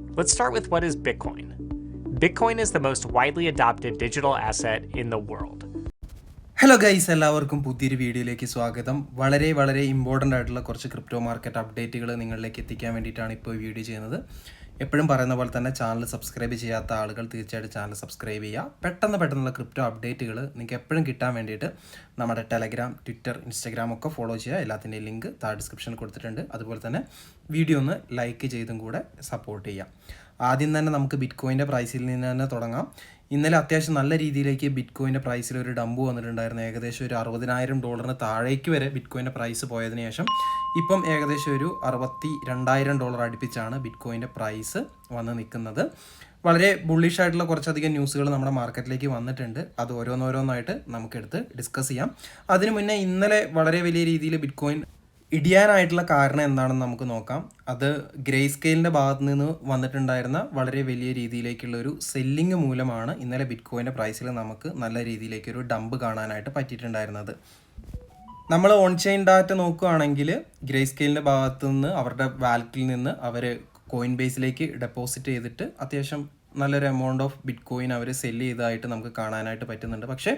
Let's start with what is Bitcoin. Bitcoin is the most widely adopted digital asset in the world. Hello guys, എല്ലാവർക്കും പുതിയൊരു വീഡിയോയിലേക്ക് സ്വാഗതം. വളരെ important ആയിട്ടുള്ള കുറച്ച് ക്രിപ്റ്റോ മാർക്കറ്റ് അപ്ഡേറ്റുകൾ നിങ്ങളിലേക്ക് എത്തിക്കാൻ വേണ്ടിയിട്ടാണ് ഇപ്പോൾ വീഡിയോ ചെയ്യുന്നത്. എപ്പോഴും പറയുന്ന പോലെ തന്നെ ചാനൽ സബ്സ്ക്രൈബ് ചെയ്യാത്ത ആളുകൾ തീർച്ചയായിട്ടും ചാനൽ സബ്സ്ക്രൈബ് ചെയ്യുക. പെട്ടെന്നുള്ള ക്രിപ്റ്റോ അപ്ഡേറ്റുകൾ നിങ്ങൾക്ക് എപ്പോഴും കിട്ടാൻ വേണ്ടിയിട്ട് നമ്മുടെ ടെലഗ്രാം, ട്വിറ്റർ, ഇൻസ്റ്റാഗ്രാം ഒക്കെ ഫോളോ ചെയ്യുക. എല്ലാത്തിൻ്റെയും ലിങ്ക് താഴെ ഡിസ്ക്രിപ്ഷനിൽ കൊടുത്തിട്ടുണ്ട്. അതുപോലെ തന്നെ വീഡിയോ ഒന്ന് ലൈക്ക് ചെയ്തും കൂടെ സപ്പോർട്ട് ചെയ്യാം. ആദ്യം തന്നെ നമുക്ക് ബിറ്റ്കോയിൻ്റെ പ്രൈസിൽ നിന്ന് തന്നെ തുടങ്ങാം. ഇന്നലെ അത്യാവശ്യം നല്ല രീതിയിലേക്ക് ബിറ്റ്കോയിൻ്റെ പ്രൈസിൽ ഒരു ഡംപ് വന്നിട്ടുണ്ടായിരുന്നു. ഏകദേശം ഒരു $60,000 താഴേക്ക് വരെ ബിറ്റ്കോയിൻ്റെ പ്രൈസ് പോയതിന് ശേഷം ഇപ്പം ഏകദേശം ഒരു $62,000 അടുപ്പിച്ചാണ് ബിറ്റ്കോയിൻ്റെ പ്രൈസ് വന്ന് നിൽക്കുന്നത്. വളരെ ബുള്ളിഷ് ആയിട്ടുള്ള കുറച്ചധികം ന്യൂസുകൾ നമ്മുടെ മാർക്കറ്റിലേക്ക് വന്നിട്ടുണ്ട്. അത് ഓരോന്നോരോന്നായിട്ട് നമുക്കെടുത്ത് ഡിസ്കസ് ചെയ്യാം. അതിനു മുന്നേ ഇന്നലെ വളരെ വലിയ രീതിയിൽ ബിറ്റ്കോയിൻ ഇടിയാനായിട്ടുള്ള കാരണം എന്താണെന്ന് നമുക്ക് നോക്കാം. അത് ഗ്രേ സ്കെയിലിൻ്റെ ഭാഗത്ത് നിന്ന് വന്നിട്ടുണ്ടായിരുന്ന വളരെ വലിയ രീതിയിലേക്കുള്ള ഒരു സെല്ലിങ് മൂലമാണ് ഇന്നലെ ബിറ്റ്കോയിൻ്റെ പ്രൈസിൽ നമുക്ക് നല്ല രീതിയിലേക്കൊരു ഡംപ് കാണാനായിട്ട് പറ്റിയിട്ടുണ്ടായിരുന്നത്. നമ്മൾ ഓൺ ചെയിൻ ഡാറ്റ നോക്കുകയാണെങ്കിൽ ഗ്രേ സ്കെയിലിൻ്റെ ഭാഗത്തു നിന്ന് അവരുടെ വാലറ്റിൽ നിന്ന് അവർ കോയിൻ ബേസിലേക്ക് ഡെപ്പോസിറ്റ് ചെയ്തിട്ട് അത്യാവശ്യം നല്ലൊരു എമൗണ്ട് ഓഫ് ബിറ്റ് കോയിൻ അവർ സെല്ല് ചെയ്തതായിട്ട് നമുക്ക് കാണാനായിട്ട് പറ്റുന്നുണ്ട്. പക്ഷേ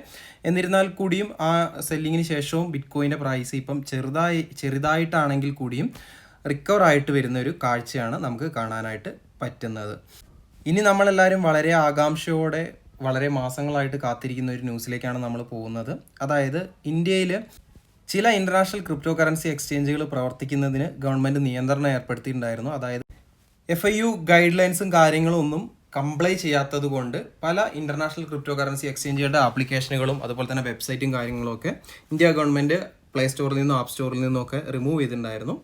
എന്നിരുന്നാൽ കൂടിയും ആ സെല്ലിങ്ങിന് ശേഷവും ബിറ്റ് കോയിൻ്റെ പ്രൈസ് ഇപ്പം ചെറുതായിട്ടാണെങ്കിൽ കൂടിയും റിക്കവർ ആയിട്ട് വരുന്ന ഒരു കാഴ്ചയാണ് നമുക്ക് കാണാനായിട്ട് പറ്റുന്നത്. ഇനി നമ്മളെല്ലാവരും വളരെ ആകാംക്ഷയോടെ വളരെ മാസങ്ങളായിട്ട് കാത്തിരിക്കുന്ന ഒരു ന്യൂസിലേക്കാണ് നമ്മൾ പോകുന്നത്. അതായത് ഇന്ത്യയിൽ ചില ഇൻ്റർനാഷണൽ ക്രിപ്റ്റോ കറൻസി എക്സ്ചേഞ്ചുകൾ പ്രവർത്തിക്കുന്നതിന് ഗവൺമെൻറ് നിയന്ത്രണം ഏർപ്പെടുത്തിയിട്ടുണ്ടായിരുന്നു. അതായത് FIU ഗൈഡ് ലൈൻസും കാര്യങ്ങളും ഒന്നും കംപ്ലൈ ചെയ്യാത്തത് കൊണ്ട് പല ഇൻ്റർനാഷണൽ ക്രിപ്റ്റോ കറൻസി എക്സ്ചേഞ്ചുകളുടെ ആപ്ലിക്കേഷനുകളും അതുപോലെ തന്നെ വെബ്സൈറ്റും കാര്യങ്ങളും ഒക്കെ ഇന്ത്യ ഗവൺമെൻറ് പ്ലേ സ്റ്റോറിൽ നിന്നും ആപ്പ് സ്റ്റോറിൽ നിന്നും ഒക്കെ റിമൂവ് ചെയ്തിട്ടുണ്ടായിരുന്നു.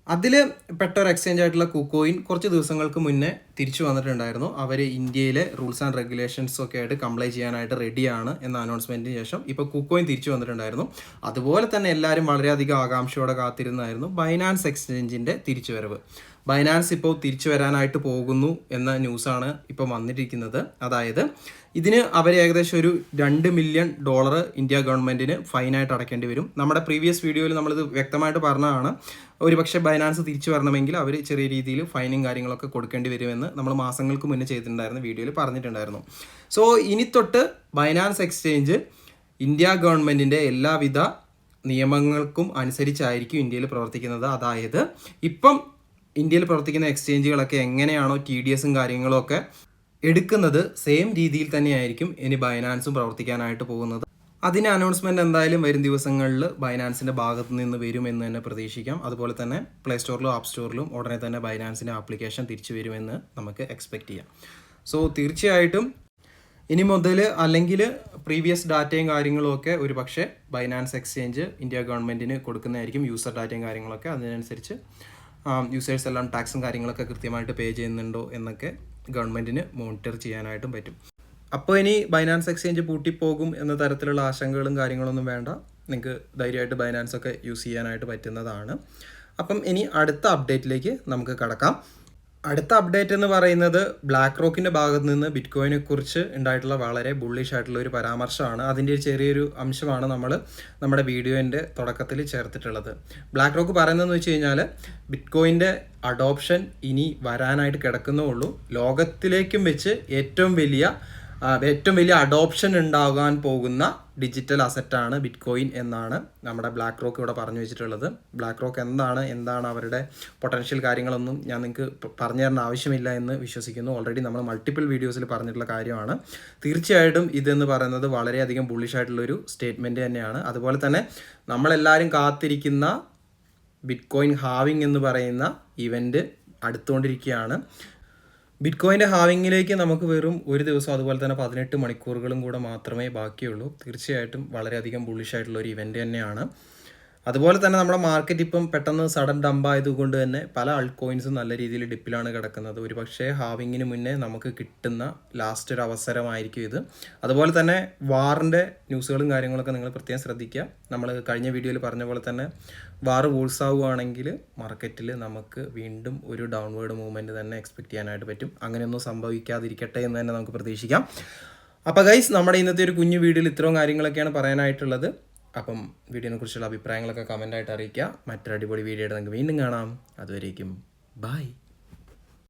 അതിൽ പെട്ട ഒരു എക്സ്ചേഞ്ച് ആയിട്ടുള്ള കുക്കോയിൻ കുറച്ച് ദിവസങ്ങൾക്ക് മുന്നേ തിരിച്ചു വന്നിട്ടുണ്ടായിരുന്നു. അവർ ഇന്ത്യയിലെ റൂൾസ് ആൻഡ് റെഗുലേഷൻസ് ഒക്കെ ആയിട്ട് കംപ്ലൈ ചെയ്യാനായിട്ട് റെഡിയാണ് എന്ന അനൗൺസ്മെൻറ്റിന് ശേഷം ഇപ്പോൾ കുക്കോയിൻ തിരിച്ചു വന്നിട്ടുണ്ടായിരുന്നു. അതുപോലെ തന്നെ എല്ലാവരും വളരെയധികം ആകാംക്ഷയോടെ കാത്തിരുന്നായിരുന്നു ബൈനാൻസ് എക്സ്ചേഞ്ചിൻ്റെ തിരിച്ചുവരവ്. ബൈനാൻസ് ഇപ്പോൾ തിരിച്ചു വരാനായിട്ട് പോകുന്നു എന്ന ന്യൂസാണ് ഇപ്പോൾ വന്നിരിക്കുന്നത്. അതായത് ഇതിന് അവർ ഏകദേശം ഒരു $2 മില്യൺ ഇന്ത്യ ഗവൺമെൻറ്റിന് ഫൈനായിട്ട് അടയ്ക്കേണ്ടി വരും. നമ്മുടെ പ്രീവിയസ് വീഡിയോയിൽ നമ്മളിത് വ്യക്തമായിട്ട് പറഞ്ഞതാണ്. ഒരുപക്ഷെ ബൈനാൻസ് തിരിച്ചു വരണമെങ്കിൽ അവർ ചെറിയ രീതിയിൽ ഫൈനും കാര്യങ്ങളൊക്കെ കൊടുക്കേണ്ടി വരുമെന്ന് നമ്മൾ മാസങ്ങൾക്ക് മുന്നേ ചെയ്തിട്ടുണ്ടായിരുന്ന വീഡിയോയിൽ പറഞ്ഞിട്ടുണ്ടായിരുന്നു. സോ ഇനി തൊട്ട് ബൈനാൻസ് എക്സ്ചേഞ്ച് ഇന്ത്യ ഗവൺമെൻറ്റിൻ്റെ എല്ലാവിധ നിയമങ്ങൾക്കും അനുസരിച്ചായിരിക്കും ഇന്ത്യയിൽ പ്രവർത്തിക്കുന്നത്. അതായത് ഇപ്പം ഇന്ത്യയിൽ പ്രവർത്തിക്കുന്ന എക്സ്ചേഞ്ചുകളൊക്കെ എങ്ങനെയാണോ TDSും കാര്യങ്ങളും ഒക്കെ എടുക്കുന്നത് സെയിം രീതിയിൽ തന്നെയായിരിക്കും ഇനി ബൈനാൻസും പ്രവർത്തിക്കാനായിട്ട് പോകുന്നത്. അതിന് അനൗൺസ്മെൻറ്റ് എന്തായാലും വരും ദിവസങ്ങളിൽ ബൈനാൻസിൻ്റെ ഭാഗത്ത് നിന്ന് വരുമെന്ന് തന്നെ പ്രതീക്ഷിക്കാം. അതുപോലെ തന്നെ പ്ലേ സ്റ്റോറിലും ആപ്പ് സ്റ്റോറിലും ഉടനെ തന്നെ ബൈനാൻസിൻ്റെ ആപ്ലിക്കേഷൻ തിരിച്ചു വരുമെന്ന് നമുക്ക് എക്സ്പെക്റ്റ് ചെയ്യാം. സോ തീർച്ചയായിട്ടും ഇനി മുതൽ അല്ലെങ്കിൽ പ്രീവിയസ് ഡാറ്റയും കാര്യങ്ങളും ഒക്കെ ഒരു പക്ഷേ ബൈനാൻസ് എക്സ്ചേഞ്ച് ഇന്ത്യ ഗവൺമെൻറ്റിന് കൊടുക്കുന്നതായിരിക്കും. യൂസർ ഡാറ്റയും കാര്യങ്ങളൊക്കെ അതിനനുസരിച്ച് യൂസേഴ്സ് എല്ലാം ടാക്സും കാര്യങ്ങളൊക്കെ കൃത്യമായിട്ട് പേ ചെയ്യുന്നുണ്ടോ എന്നൊക്കെ ഗവൺമെൻറ്റിന് മോണിറ്റർ ചെയ്യാനായിട്ടും പറ്റും. അപ്പോൾ ഇനി ബൈനാൻസ് എക്സ്ചേഞ്ച് പൂട്ടിപ്പോകും എന്ന തരത്തിലുള്ള ആശങ്കകളും കാര്യങ്ങളൊന്നും വേണ്ട. നിങ്ങൾക്ക് ധൈര്യമായിട്ട് ബൈനാൻസ് ഒക്കെ യൂസ് ചെയ്യാനായിട്ട് പറ്റുന്നതാണ്. അപ്പം ഇനി അടുത്ത അപ്ഡേറ്റിലേക്ക് നമുക്ക് കടക്കാം. അടുത്ത അപ്ഡേറ്റ് എന്ന് പറയുന്നത് ബ്ലാക്ക് റോക്കിൻ്റെ ഭാഗത്ത് നിന്ന് ബിറ്റ്കോയിനെ കുറിച്ച് ഉണ്ടായിട്ടുള്ള വളരെ ബുള്ളിഷ് ആയിട്ടുള്ള ഒരു പരാമർശമാണ്. അതിൻ്റെ ഒരു ചെറിയൊരു അംശമാണ് നമ്മൾ നമ്മുടെ വീഡിയോൻ്റെ തുടക്കത്തിൽ ചേർത്തിട്ടുള്ളത്. ബ്ലാക്ക് റോക്ക് പറയുന്നതെന്ന് വെച്ച് കഴിഞ്ഞാൽ ബിറ്റ്കോയിൻ്റെ അഡോപ്ഷൻ ഇനി വരാനായിട്ട് കിടക്കുന്നേ ഉള്ളൂ. ലോകത്തിലേക്കും വെച്ച് ഏറ്റവും വലിയ അഡോപ്ഷൻ ഉണ്ടാകാൻ പോകുന്ന ഡിജിറ്റൽ അസറ്റാണ് ബിറ്റ്കോയിൻ എന്നാണ് നമ്മുടെ ബ്ലാക്ക് റോക്ക് ഇവിടെ പറഞ്ഞു വെച്ചിട്ടുള്ളത്. ബ്ലാക്ക് റോക്ക് എന്താണ് അവരുടെ പൊട്ടൻഷ്യൽ കാര്യങ്ങളൊന്നും ഞാൻ നിങ്ങൾക്ക് പറഞ്ഞു തരേണ്ട ആവശ്യമില്ല എന്ന് വിശ്വസിക്കുന്നു. ഓൾറെഡി നമ്മൾ മൾട്ടിപ്പിൾ വീഡിയോസിൽ പറഞ്ഞിട്ടുള്ള കാര്യമാണ്. തീർച്ചയായിട്ടും ഇതെന്ന് പറയുന്നത് വളരെയധികം ബുള്ളിഷ് ആയിട്ടുള്ളൊരു സ്റ്റേറ്റ്മെൻറ്റ് തന്നെയാണ്. അതുപോലെ തന്നെ നമ്മളെല്ലാവരും കാത്തിരിക്കുന്ന ബിറ്റ്കോയിൻ ഹാവിങ് എന്ന് പറയുന്ന ഇവൻറ്റ് അടുത്തുകൊണ്ടിരിക്കുകയാണ്. ബിറ്റ്കോയിൻ്റെ ഹാവിങ്ങിലേക്ക് നമുക്ക് വെറും ഒരു ദിവസം അതുപോലെ തന്നെ 18 മണിക്കൂറുകളും കൂടെ മാത്രമേ ബാക്കിയുള്ളൂ. തീർച്ചയായിട്ടും വളരെയധികം ബുള്ളിഷ് ആയിട്ടുള്ള ഒരു ഇവൻറ്റ് തന്നെയാണ്. അതുപോലെ തന്നെ നമ്മുടെ മാർക്കറ്റ് ഇപ്പം പെട്ടെന്ന് സഡൻ ഡംപ് ആയതുകൊണ്ട് തന്നെ പല ആൾട്ട് കോയിൻസും നല്ല രീതിയിൽ ഡിപ്പിലാണ് കിടക്കുന്നത്. ഒരു പക്ഷേ ഹാവിങ്ങിന് മുന്നേ നമുക്ക് കിട്ടുന്ന ലാസ്റ്റ് ഒരു അവസരമായിരിക്കും ഇത്. അതുപോലെ തന്നെ വാറിൻ്റെ ന്യൂസുകളും കാര്യങ്ങളൊക്കെ നിങ്ങൾ പ്രത്യേകം ശ്രദ്ധിക്കുക. നമ്മൾ കഴിഞ്ഞ വീഡിയോയിൽ പറഞ്ഞ പോലെ തന്നെ വാർ വൂൾസ് ആവുകയാണെങ്കിൽ മാർക്കറ്റിൽ നമുക്ക് വീണ്ടും ഒരു ഡൗൺവേർഡ് മൂവ്മെൻറ്റ് തന്നെ എക്സ്പെക്റ്റ് ചെയ്യാനായിട്ട് പറ്റും. അങ്ങനെയൊന്നും സംഭവിക്കാതിരിക്കട്ടെ എന്ന് തന്നെ നമുക്ക് പ്രതീക്ഷിക്കാം. അപ്പോൾ ഗൈസ്, നമ്മുടെ ഇന്നത്തെ ഒരു കുഞ്ഞു വീഡിയോയിൽ ഇത്രയും കാര്യങ്ങളൊക്കെയാണ് പറയാനായിട്ടുള്ളത്. അപ്പം വീഡിയോനെ കുറിച്ചുള്ള അഭിപ്രായങ്ങളൊക്കെ കമൻ്റായിട്ട് അറിയിക്കുക. മറ്റൊരു അടിപൊളി വീഡിയോ ആയിട്ട് നമുക്ക് വീണ്ടും കാണാം. അതുവരേക്കും ബൈ.